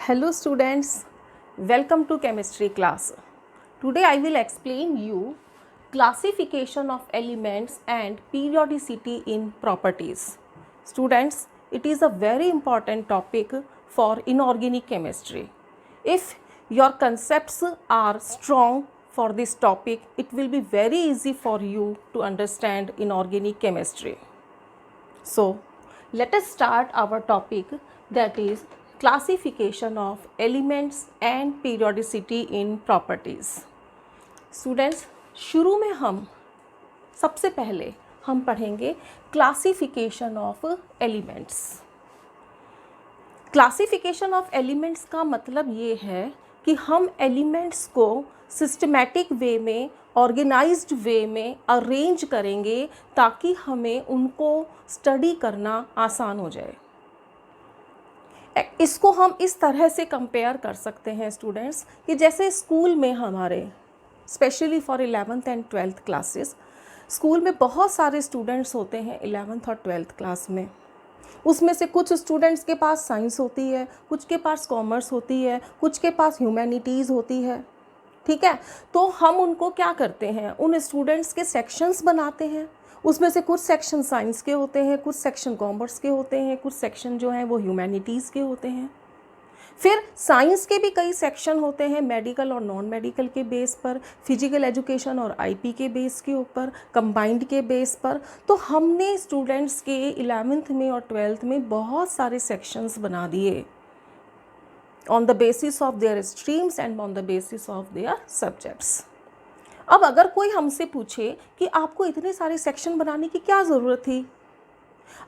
Hello students, welcome to chemistry class. Today I will explain you classification of elements and periodicity in properties. Students, it is a very important topic for inorganic chemistry. If your concepts are strong for this topic, it will be very easy for you to understand inorganic chemistry. So, let us start our topic, that is classification of elements and periodicity in properties. Students, शुरू में हम सबसे पहले हम पढ़ेंगे classification of elements. Classification of elements का मतलब ये है कि हम एलिमेंट्स को सिस्टमैटिक वे में, ऑर्गेनाइज्ड वे में अरेंज करेंगे ताकि हमें उनको स्टडी करना आसान हो जाए. इसको हम इस तरह से कंपेयर कर सकते हैं स्टूडेंट्स कि जैसे स्कूल में हमारे specially for 11th and 12th classes, school में बहुत सारे स्टूडेंट्स होते हैं 11th और 12th क्लास में. उसमें से कुछ स्टूडेंट्स के पास साइंस होती है, कुछ के पास कॉमर्स होती है, कुछ के पास ह्यूमैनिटीज़ होती है. ठीक है, तो हम उनको क्या करते हैं, उन स्टूडेंट्स के सेक्शंस बनाते हैं. उसमें से कुछ सेक्शन साइंस के होते हैं, कुछ सेक्शन कॉमर्स के होते हैं, कुछ सेक्शन जो हैं वो ह्यूमैनिटीज़ के होते हैं. फिर साइंस के भी कई सेक्शन होते हैं, मेडिकल और नॉन मेडिकल के बेस पर, फिजिकल एजुकेशन और आईपी के बेस के ऊपर, कंबाइंड के बेस पर. तो हमने स्टूडेंट्स के 11th में और 12th में बहुत सारे सेक्शंस बना दिए on the basis of their streams and on the basis of their subjects. अब अगर कोई हमसे पूछे कि आपको इतने सारे सेक्शन बनाने की क्या ज़रूरत थी,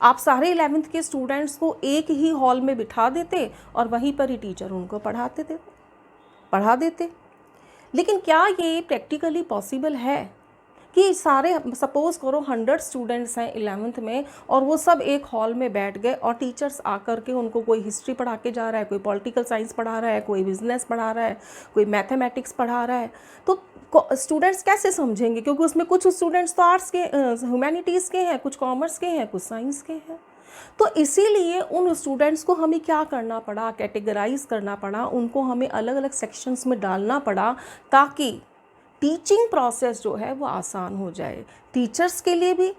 आप सारे 11th के स्टूडेंट्स को एक ही हॉल में बिठा देते और वहीं पर ही टीचर उनको पढ़ा देते. लेकिन क्या ये प्रैक्टिकली पॉसिबल है कि सारे, सपोज़ करो 100 स्टूडेंट्स हैं 11th में और वो सब एक हॉल में बैठ गए और टीचर्स आकर के उनको कोई हिस्ट्री पढ़ा के जा रहा है, कोई पॉलिटिकल साइंस पढ़ा रहा है, कोई बिजनेस पढ़ा रहा है, कोई मैथमेटिक्स पढ़ा रहा है, तो स्टूडेंट्स कैसे समझेंगे? क्योंकि उसमें कुछ स्टूडेंट्स तो आर्ट्स के, ह्यूमैनिटीज़ के हैं, कुछ कॉमर्स के हैं, कुछ साइंस के हैं. तो इसीलिए उन स्टूडेंट्स को हमें क्या करना पड़ा, कैटेगराइज करना पड़ा, उनको हमें अलग अलग सेक्शंस में डालना पड़ा ताकि टीचिंग प्रोसेस जो है वो आसान हो जाए, टीचर्स के लिए भी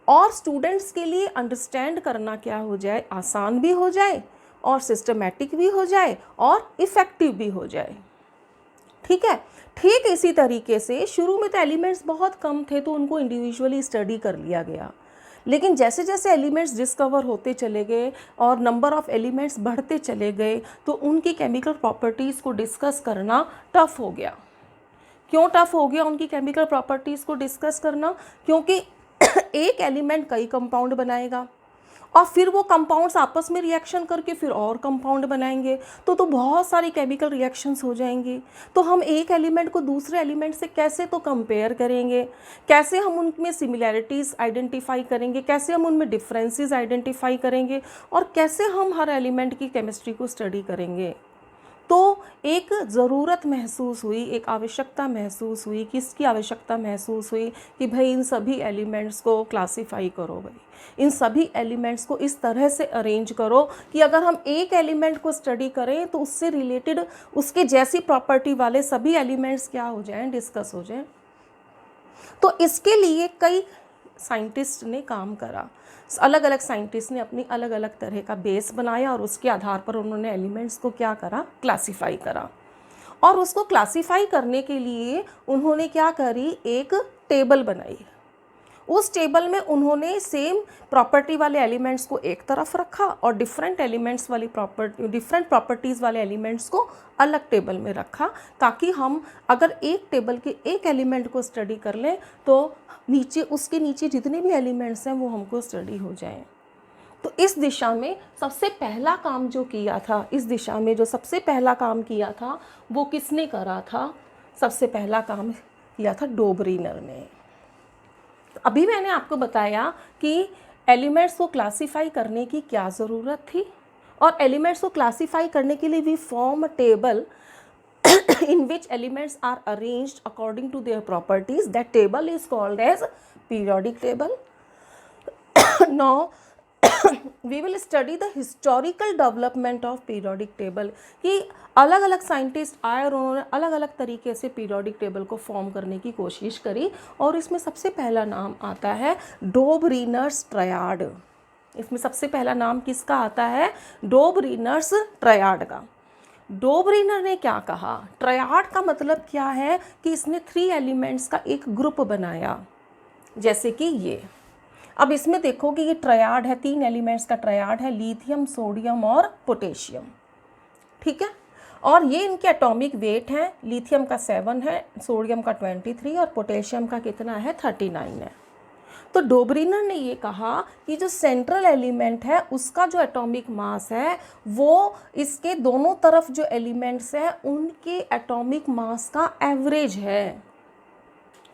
और स्टूडेंट्स के लिए अंडरस्टैंड करना क्या हो जाए, आसान भी हो जाए और सिस्टमैटिक भी हो जाए और इफ़ेक्टिव भी हो जाए. ठीक है, ठीक इसी तरीके से शुरू में तो एलिमेंट्स बहुत कम थे तो उनको इंडिविजुअली स्टडी कर लिया गया. लेकिन जैसे जैसे एलिमेंट्स डिस्कवर होते चले गए और नंबर ऑफ़ एलिमेंट्स बढ़ते चले गए तो उनकी केमिकल प्रॉपर्टीज़ को डिस्कस करना टफ़ हो गया. क्यों टफ़ हो गया उनकी केमिकल प्रॉपर्टीज़ को डिस्कस करना? क्योंकि एक एलिमेंट कई कंपाउंड बनाएगा और फिर वो कंपाउंड्स आपस में रिएक्शन करके फिर और कंपाउंड बनाएंगे तो बहुत सारी केमिकल रिएक्शंस हो जाएंगी. तो हम एक एलिमेंट को दूसरे एलिमेंट से कैसे तो कंपेयर करेंगे, कैसे हम उनमें सिमिलैरिटीज़ आइडेंटिफाई करेंगे, कैसे हम उनमें डिफरेंसेस आइडेंटिफाई करेंगे और कैसे हम हर एलिमेंट की केमिस्ट्री को स्टडी करेंगे. तो एक ज़रूरत महसूस हुई, एक आवश्यकता महसूस हुई. किसकी आवश्यकता महसूस हुई? कि भाई इन सभी एलिमेंट्स को क्लासीफाई करो, भाई इन सभी एलिमेंट्स को इस तरह से अरेंज करो कि अगर हम एक एलिमेंट को स्टडी करें तो उससे रिलेटेड उसके जैसी प्रॉपर्टी वाले सभी एलिमेंट्स क्या हो जाएं, डिस्कस हो जाएं. तो इसके लिए कई साइंटिस्ट ने काम करा, अलग अलग साइंटिस्ट ने अपनी अलग अलग तरह का बेस बनाया और उसके आधार पर उन्होंने एलिमेंट्स को क्या करा, क्लासीफाई करा. और उसको क्लासीफाई करने के लिए उन्होंने क्या करी, एक टेबल बनाई. उस टेबल में उन्होंने सेम प्रॉपर्टी वाले एलिमेंट्स को एक तरफ रखा और डिफरेंट प्रॉपर्टीज़ वाले एलिमेंट्स को अलग टेबल में रखा ताकि हम अगर एक टेबल के एक एलिमेंट को स्टडी कर लें तो नीचे, उसके नीचे जितने भी एलिमेंट्स हैं वो हमको स्टडी हो जाएं. तो इस दिशा में सबसे पहला काम जो किया था, इस दिशा में जो सबसे पहला काम किया था वो किसने करा था? सबसे पहला काम किया था डोबरीनर ने. अभी मैंने आपको बताया कि एलिमेंट्स को क्लासीफाई करने की क्या ज़रूरत थी और एलिमेंट्स को क्लासीफाई करने के लिए we form a table in which elements are arranged according to their properties. That table is called as periodic table. Now we will study the historical development of periodic table, कि अलग अलग scientist आए और उन्होंने अलग अलग तरीके से पीरियोडिक टेबल को फॉर्म करने की कोशिश करी, और इसमें सबसे पहला नाम आता है डोबरीनर्स ट्रायड। इसमें सबसे पहला नाम किसका आता है? डोबरीनर्स ट्रायड का। डोबरीनर ने क्या कहा? ट्रायड का मतलब क्या है कि इसने 3 एलिमेंट्स का एक ग्रुप बनाया, जैसे कि ये। अब इसमें देखो कि ये ट्रायड है, 3 एलिमेंट्स का ट्रायड है, लिथियम, सोडियम और पोटेशियम, ठीक है। और ये इनके एटॉमिक वेट हैं, लिथियम का 7 है, सोडियम का 23 और पोटेशियम का कितना है? 39 है। तो डोबरीनर ने ये कहा कि जो सेंट्रल एलिमेंट है उसका जो एटॉमिक मास है वो इसके दोनों तरफ जो एलिमेंट्स हैं उनके एटॉमिक मास का एवरेज है।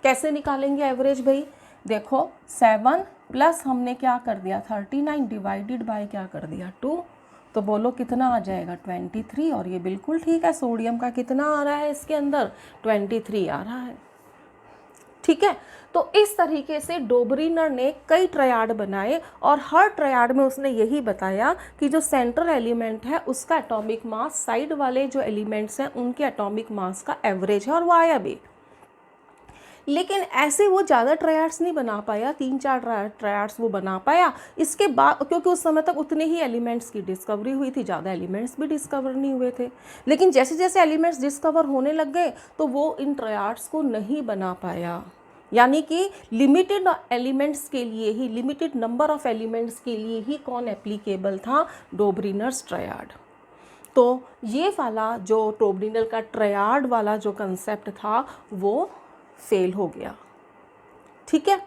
कैसे निकालेंगे एवरेज भाई? देखो 7 प्लस हमने क्या कर दिया 39 डिवाइडेड बाय क्या कर दिया 2, तो बोलो कितना आ जाएगा 23। और ये बिल्कुल ठीक है, सोडियम का कितना आ रहा है इसके अंदर? 23 आ रहा है, ठीक है। तो इस तरीके से डोबरीनर ने कई ट्रायड बनाए और हर ट्रायड में उसने यही बताया कि जो सेंट्रल एलिमेंट है उसका एटॉमिक मास साइड वाले जो एलिमेंट्स हैं उनके एटॉमिक मास का एवरेज है, और वो आया भी। लेकिन ऐसे वो ज़्यादा ट्रायड्स नहीं बना पाया, 3-4 ट्रायड्स वो बना पाया। इसके बाद क्योंकि उस समय तक उतने ही एलिमेंट्स की डिस्कवरी हुई थी, ज़्यादा एलिमेंट्स भी डिस्कवर नहीं हुए थे। लेकिन जैसे जैसे एलिमेंट्स डिस्कवर होने लग गए तो वो इन ट्रायड्स को नहीं बना पाया, यानी कि लिमिटेड एलिमेंट्स के लिए ही, लिमिटेड नंबर ऑफ एलिमेंट्स के लिए ही कौन एप्लीकेबल था? डोबरीनर्स ट्रायड। तो ये वाला जो डोबरीनर का ट्रायड वाला जो कंसेप्ट था वो फेल हो गया, ठीक है।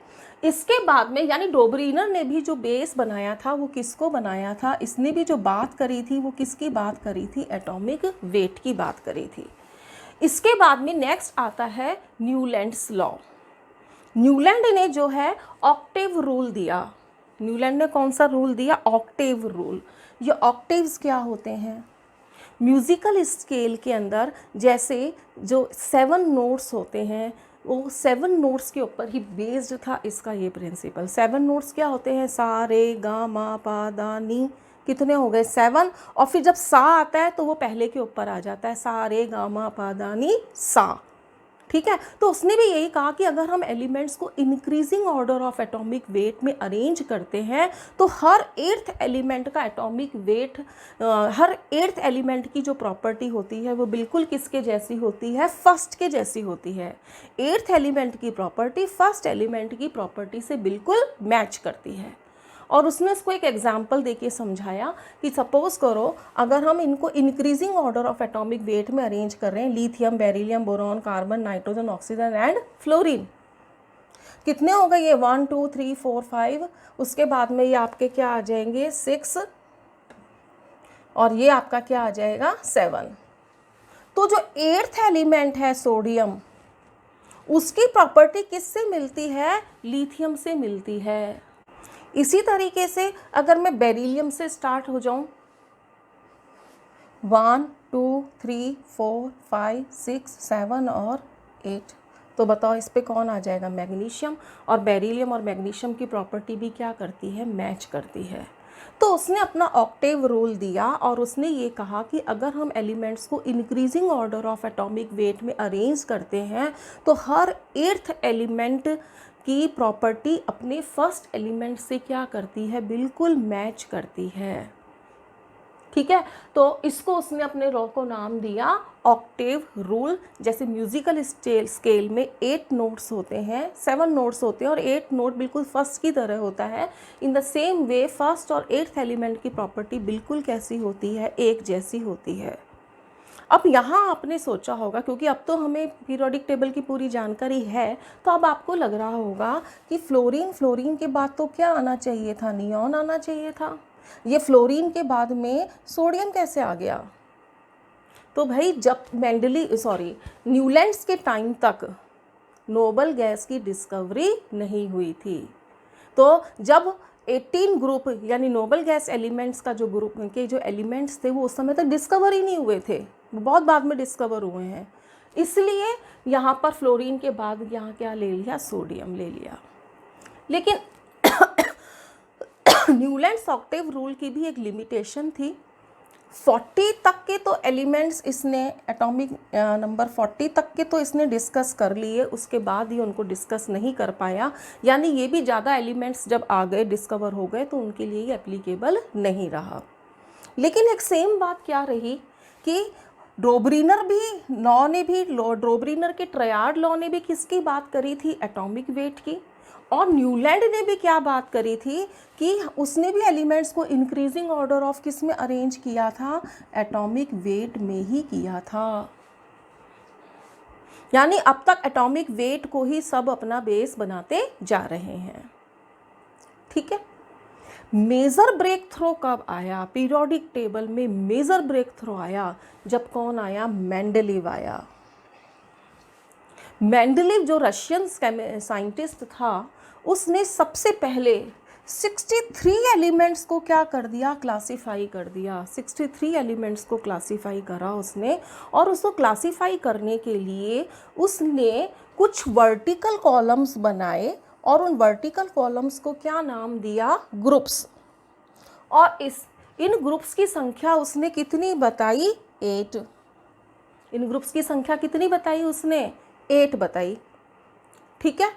इसके बाद में यानी डोबरीनर ने भी जो बेस बनाया था वो किसको बनाया था? इसने भी जो बात करी थी वो किसकी बात करी थी? एटॉमिक वेट की बात करी थी। इसके बाद में नेक्स्ट आता है न्यूलैंड्स लॉ। न्यूलैंड ने जो है ऑक्टेव रूल दिया। न्यूलैंड ने कौन सा रूल दिया? Octave rule. ये ऑक्टेव्स क्या होते हैं? म्यूज़िकल स्केल के अंदर जैसे जो 7 नोट्स होते हैं वो 7 नोट्स के ऊपर ही बेस्ड था इसका ये प्रिंसिपल। 7 नोट्स क्या होते हैं? सा, रे, गा, मा, पा, दा, नी। कितने हो गए? 7। और फिर जब सा आता है तो वो पहले के ऊपर आ जाता है, सा, रे, गा, मा, पा, दा, नी, सा, ठीक है। तो उसने भी यही कहा कि अगर हम एलिमेंट्स को increasing order of atomic weight में अरेंज करते हैं तो हर 8th एलिमेंट का एटॉमिक वेट, हर 8th एलिमेंट की जो प्रॉपर्टी होती है वो बिल्कुल किसके जैसी होती है? फर्स्ट के जैसी होती है। 8th एलिमेंट की प्रॉपर्टी फर्स्ट एलिमेंट की प्रॉपर्टी से बिल्कुल मैच करती है। और उसने इसको एक एग्जाम्पल देके समझाया कि सपोज करो अगर हम इनको increasing order of atomic weight में अरेंज कर रहे हैं, lithium, beryllium, boron, carbon, nitrogen, oxygen and fluorine. कितने हो गए ये? 1 2 3 4 5। उसके बाद में ये आपके क्या आ जाएंगे? 6, और ये आपका क्या आ जाएगा? 7। तो जो 8th एलिमेंट है सोडियम, उसकी प्रॉपर्टी किससे मिलती है? लिथियम से मिलती है। इसी तरीके से अगर मैं बेरिलियम से स्टार्ट हो जाऊं, 1 2 3 4 5 6 7 और 8, तो बताओ इस पे कौन आ जाएगा? मैग्नीशियम। और बेरिलियम और मैग्नीशियम की प्रॉपर्टी भी क्या करती है? मैच करती है। तो उसने अपना ऑक्टेव रूल दिया और उसने ये कहा कि अगर हम एलिमेंट्स को increasing order of atomic weight में अरेंज करते हैं तो हर 8th एलिमेंट की प्रॉपर्टी अपने फर्स्ट एलिमेंट से क्या करती है? बिल्कुल मैच करती है, ठीक है। तो इसको उसने अपने लॉ को नाम दिया ऑक्टेव रूल। जैसे म्यूजिकल स्केल में 8 नोट्स होते हैं, 7 नोट्स होते हैं और 8 नोट बिल्कुल फर्स्ट की तरह होता है। In the same way first और 8th एलिमेंट की प्रॉपर्टी बिल्कुल कैसी होती है? एक जैसी होती है। अब यहाँ आपने सोचा होगा, क्योंकि अब तो हमें पीरियोडिक टेबल की पूरी जानकारी है, तो अब आपको लग रहा होगा कि फ्लोरीन के बाद तो क्या आना चाहिए था? नियॉन आना चाहिए था। ये फ्लोरीन के बाद में सोडियम कैसे आ गया? तो भाई जब न्यूलैंड्स के टाइम तक नोबल गैस की डिस्कवरी नहीं हुई थी। तो जब 18 ग्रुप यानी नोबल गैस एलिमेंट्स का जो ग्रुप के जो एलिमेंट्स थे वो उस समय तक डिस्कवर ही नहीं हुए थे, वो बहुत बाद में डिस्कवर हुए हैं। इसलिए यहाँ पर फ्लोरीन के बाद यहाँ क्या ले लिया? सोडियम ले लिया। लेकिन न्यूलैंड्स ऑक्टेव रूल की भी एक लिमिटेशन थी। 40 तक के तो एलिमेंट्स इसने एटॉमिक नंबर 40 तक के तो इसने डिस्कस कर लिए, उसके बाद ही उनको डिस्कस नहीं कर पाया। यानी ये भी ज़्यादा एलिमेंट्स जब आ गए, डिस्कवर हो गए, तो उनके लिए ये एप्लीकेबल नहीं रहा। लेकिन एक सेम बात क्या रही कि ड्रोब्रीनर भी लॉ ने भी ड्रोब्रीनर के ट्रायड लॉ ने भी किसकी बात करी थी? एटॉमिक वेट की। और न्यूलैंड ने भी क्या बात करी थी कि उसने भी एलिमेंट्स को इंक्रीजिंग ऑर्डर ऑफ किस में अरेंज किया था? एटॉमिक वेट में ही किया था। यानी अब तक एटॉमिक वेट को ही सब अपना बेस बनाते जा रहे हैं। ठीक है। मेजर ब्रेक थ्रो कब आया? पीरियोडिक टेबल में मेजर ब्रेक थ्रो आया जब कौन आया? मेंडलीव आया। मेंडलीव जो रशियन साइंटिस्ट था, उसने सबसे पहले 63 एलिमेंट्स को क्या कर दिया? क्लासीफाई कर दिया। 63 एलिमेंट्स को क्लासीफाई करा उसने, और उसको क्लासीफाई करने के लिए उसने कुछ वर्टिकल कॉलम्स बनाए, और उन वर्टिकल कॉलम्स को क्या नाम दिया? ग्रुप्स। और इन ग्रुप्स की संख्या उसने कितनी बताई? 8। इन ग्रुप्स की संख्या कितनी बताई उसने? 8 बताई। ठीक है।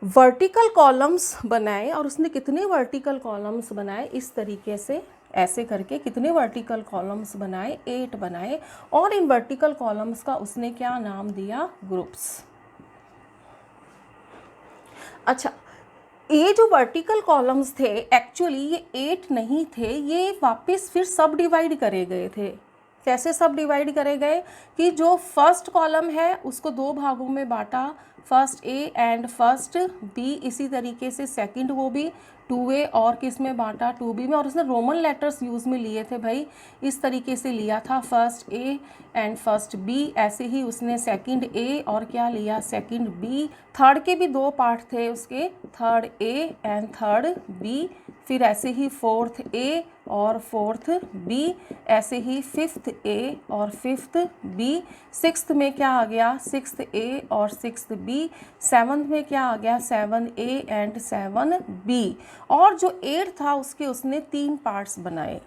वर्टिकल कॉलम्स बनाए, और उसने कितने वर्टिकल कॉलम्स बनाए? इस तरीके से, ऐसे करके कितने वर्टिकल कॉलम्स बनाए? 8 बनाए। और इन वर्टिकल कॉलम्स का उसने क्या नाम दिया? ग्रुप्स। अच्छा, ये जो वर्टिकल कॉलम्स थे, एक्चुअली ये 8 नहीं थे, ये वापस फिर सब डिवाइड करे गए थे। कैसे सब डिवाइड करे गए? कि जो फर्स्ट कॉलम है उसको 2 भागों में बांटा, first A and first B. इसी तरीके से सेकंड वो भी 2A और किस में बांटा? 2B में। और उसने रोमन लेटर्स यूज़ में लिए थे भाई, इस तरीके से लिया था, first A and first B. ऐसे ही उसने सेकंड ए और क्या लिया? Second B. थर्ड के भी 2 पार्ट थे उसके, third A and third B. फिर ऐसे ही फोर्थ ए और फोर्थ बी, ऐसे ही फिफ्थ ए और फिफ्थ बी। सिक्स्थ में क्या आ गया? सिक्स्थ ए और सिक्स्थ बी। सेवन्थ में क्या आ गया? 7A and 7B। और जो 8 था उसके उसने 3 पार्ट्स बनाए।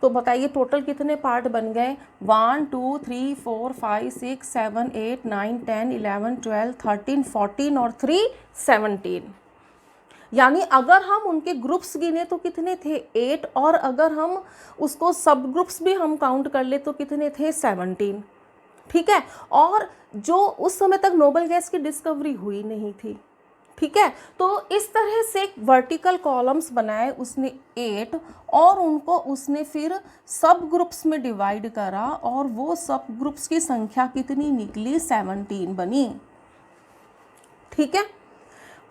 तो बताइए टोटल कितने पार्ट बन गए? 1 2 3 4 5 6 7 8 9 10 11 12 13 14 और 3 17। यानी अगर हम उनके ग्रुप्स गिने तो कितने थे? 8। और अगर हम उसको सब ग्रुप्स भी हम काउंट कर ले तो कितने थे? 17। ठीक है। और जो उस समय तक नोबल गैस की डिस्कवरी हुई नहीं थी। ठीक है। तो इस तरह से वर्टिकल कॉलम्स बनाए उसने 8, और उनको उसने फिर सब ग्रुप्स में डिवाइड करा, और वो सब ग्रुप्स की संख्या कितनी निकली? 17 बनी। ठीक है।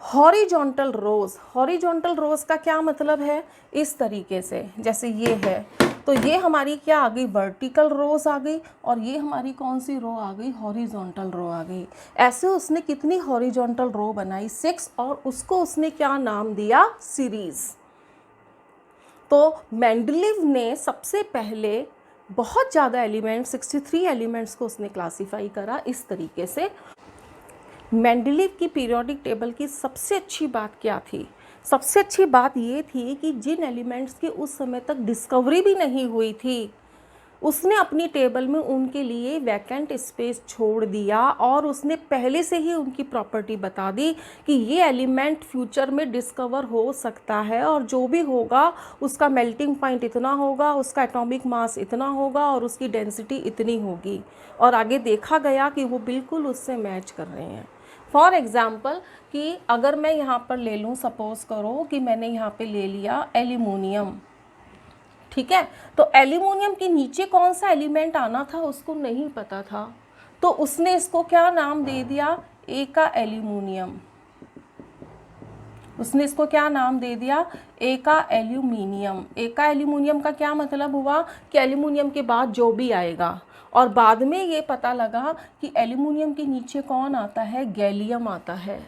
हॉरिजॉन्टल रोज, हॉरिजॉन्टल रोज का क्या मतलब है? इस तरीके से, जैसे ये है, तो ये हमारी क्या आ गई? वर्टिकल रोज आ गई, और ये हमारी कौन सी रो आ गई? हॉरिजॉन्टल रो आ गई। ऐसे उसने कितनी हॉरिजॉन्टल रो बनाई? 6, और उसको उसने क्या नाम दिया? सीरीज। तो मेंडलीव ने सबसे पहले बहुत ज़्यादा एलिमेंट, 63 एलिमेंट्स को उसने क्लासीफाई करा इस तरीके से। मेंडलीव की पीरियोडिक टेबल की सबसे अच्छी बात क्या थी? सबसे अच्छी बात ये थी कि जिन एलिमेंट्स की उस समय तक डिस्कवरी भी नहीं हुई थी, उसने अपनी टेबल में उनके लिए वैकेंट स्पेस छोड़ दिया, और उसने पहले से ही उनकी प्रॉपर्टी बता दी कि ये एलिमेंट फ्यूचर में डिस्कवर हो सकता है, और जो भी होगा उसका मेल्टिंग पॉइंट इतना होगा, उसका एटॉमिक मास इतना होगा, और उसकी डेंसिटी इतनी होगी। और आगे देखा गया कि वो बिल्कुल उससे मैच कर रहे हैं। फॉर एग्ज़ाम्पल कि अगर मैं यहाँ पर ले लूँ, सपोज़ करो कि मैंने यहाँ पे ले लिया एल्यूमिनियम। ठीक है। तो एल्यूमिनियम के नीचे कौन सा एलिमेंट आना था उसको नहीं पता था, तो उसने इसको क्या नाम दे दिया? ए का एल्यूमिनियम। उसने इसको क्या नाम दे दिया? ए का एल्यूमिनियम। ए का एल्यूमिनियम का क्या मतलब हुआ? कि एल्यूमिनियम के बाद जो भी आएगा, और बाद में ये पता लगा कि एल्यूमिनियम के नीचे कौन आता है? गैलियम आता है।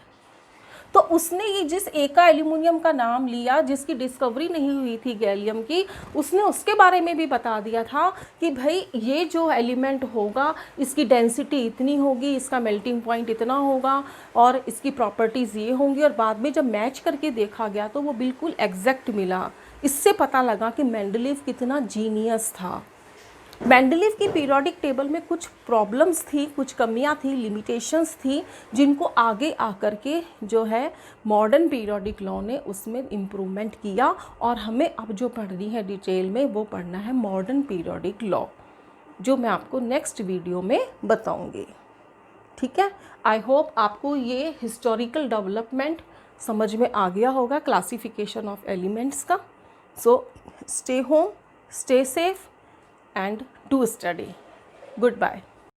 तो उसने ये जिस एका एल्यूमिनियम का नाम लिया, जिसकी डिस्कवरी नहीं हुई थी गैलियम की, उसने उसके बारे में भी बता दिया था कि भाई ये जो एलिमेंट होगा इसकी डेंसिटी इतनी होगी, इसका मेल्टिंग पॉइंट इतना होगा और इसकी प्रॉपर्टीज़ ये होंगी। और बाद में जब मैच करके देखा गया तो वो बिल्कुल एग्जैक्ट मिला। इससे पता लगा कि मेंडलीव कितना जीनियस था। मेंडलीव की पीरियोडिक टेबल में कुछ प्रॉब्लम्स थी, कुछ कमियां थी, लिमिटेशंस थी, जिनको आगे आकर के जो है मॉडर्न पीरियोडिक लॉ ने उसमें इम्प्रूवमेंट किया। और हमें अब जो पढ़नी है डिटेल में वो पढ़ना है मॉडर्न पीरियोडिक लॉ, जो मैं आपको नेक्स्ट वीडियो में बताऊंगी। ठीक है, आई होप आपको ये हिस्टोरिकल डेवलपमेंट समझ में आ गया होगा, क्लासिफिकेशन ऑफ एलिमेंट्स का। So stay home, stay safe and do study. Goodbye.